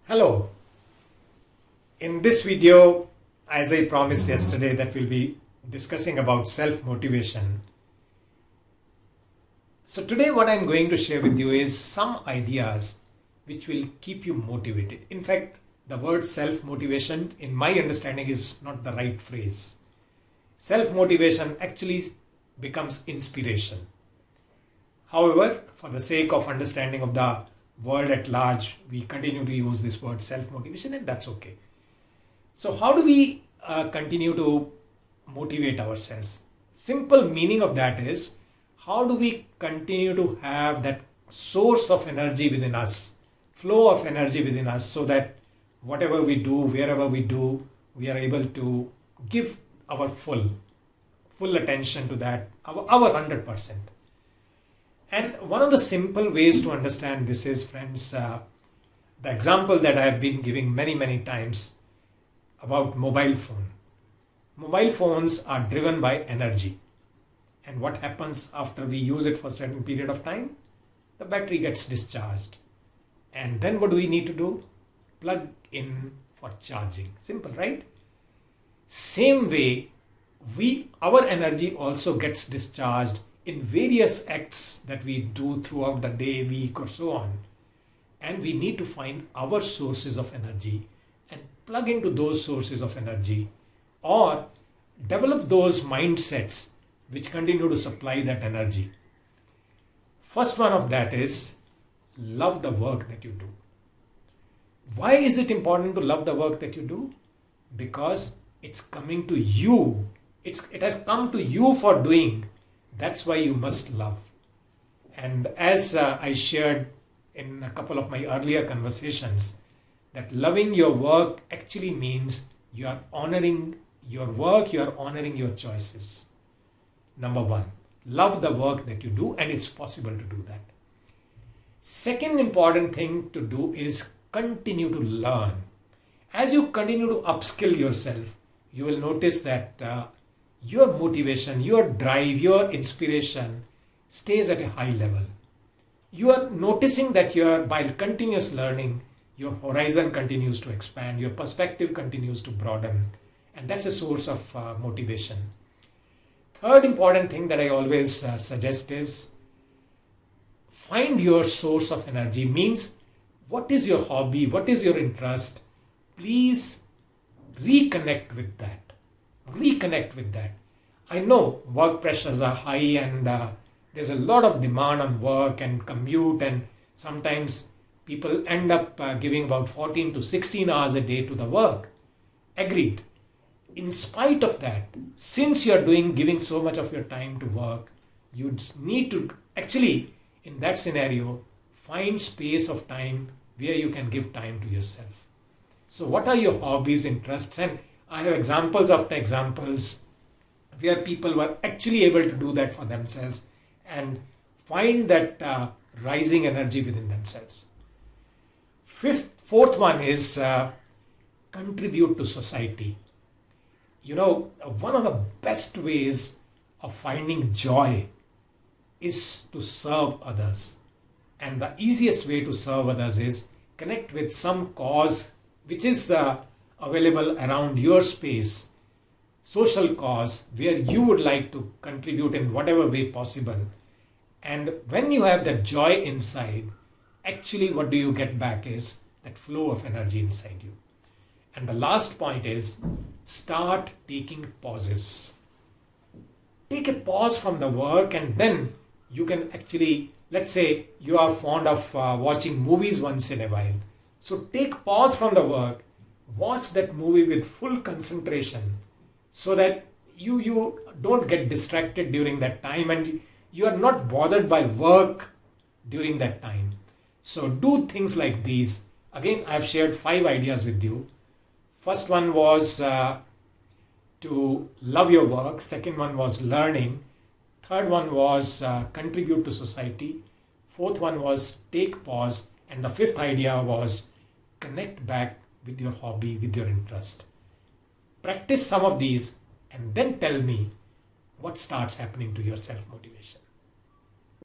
Hello. In this video, as I promised yesterday, that we'll be discussing about self-motivation. So today what I'm going to share with you is some ideas which will keep you motivated. In fact, the word self-motivation, in my understanding, is not the right phrase. Self-motivation actually becomes inspiration. However, for the sake of understanding of the world at large, we continue to use this word self-motivation, and that's okay. So how do we continue to motivate ourselves? Simple meaning of that is, how do we continue to have that source of energy within us, flow of energy within us, so that whatever we do, wherever we do, we are able to give our full attention to that, our 100%. And one of the simple ways to understand this is, friends, the example that I have been giving many times about mobile phone. Mobile phones are driven by energy. And what happens after we use it for a certain period of time? The battery gets discharged. And then what do we need to do? Plug in for charging. Simple, right? Same way, our energy also gets discharged in various acts that we do throughout the day, week, or so on. And we need to find our sources of energy and plug into those sources of energy, or develop those mindsets which continue to supply that energy. First one of that is love the work that you do. Why is it important to love the work that you do? Because it's coming to you. It has come to you for doing. That's why you must love. And as I shared in a couple of my earlier conversations, that loving your work actually means you are honoring your work, you are honoring your choices. Number one, love the work that you do, and it's possible to do that. Second important thing to do is continue to learn. As you continue to upskill yourself, you will notice that your motivation, your drive, your inspiration stays at a high level. You are noticing that by continuous learning, your horizon continues to expand, your perspective continues to broaden, and that's a source of motivation. Third important thing that I always suggest is find your source of energy. Means, what is your hobby? What is your interest? Please reconnect with that. Reconnect with that. I know work pressures are high, and there's a lot of demand on work and commute, and sometimes people end up giving about 14 to 16 hours a day to the work. Agreed. In spite of that, since you're giving so much of your time to work, you need to actually, in that scenario, find space of time where you can give time to yourself. So what are your hobbies, interests? And I have examples after examples where people were actually able to do that for themselves and find that rising energy within themselves. Fourth one is contribute to society. You know, one of the best ways of finding joy is to serve others. And the easiest way to serve others is connect with some cause which is available around your space, social cause where you would like to contribute in whatever way possible. And when you have that joy inside, actually what do you get back is that flow of energy inside you. And the last point is start taking pauses. Take a pause from the work, and then you can actually, let's say you are fond of watching movies once in a while. So take pause from the work, watch that movie with full concentration so that you don't get distracted during that time, and you are not bothered by work during that time. So do things like these. Again, I have shared 5 ideas with you. First one was to love your work. Second one was learning. Third one was contribute to society. Fourth one was take pause. And the fifth idea was connect back with your hobby, with your interest. Practice some of these and then tell me what starts happening to your self-motivation.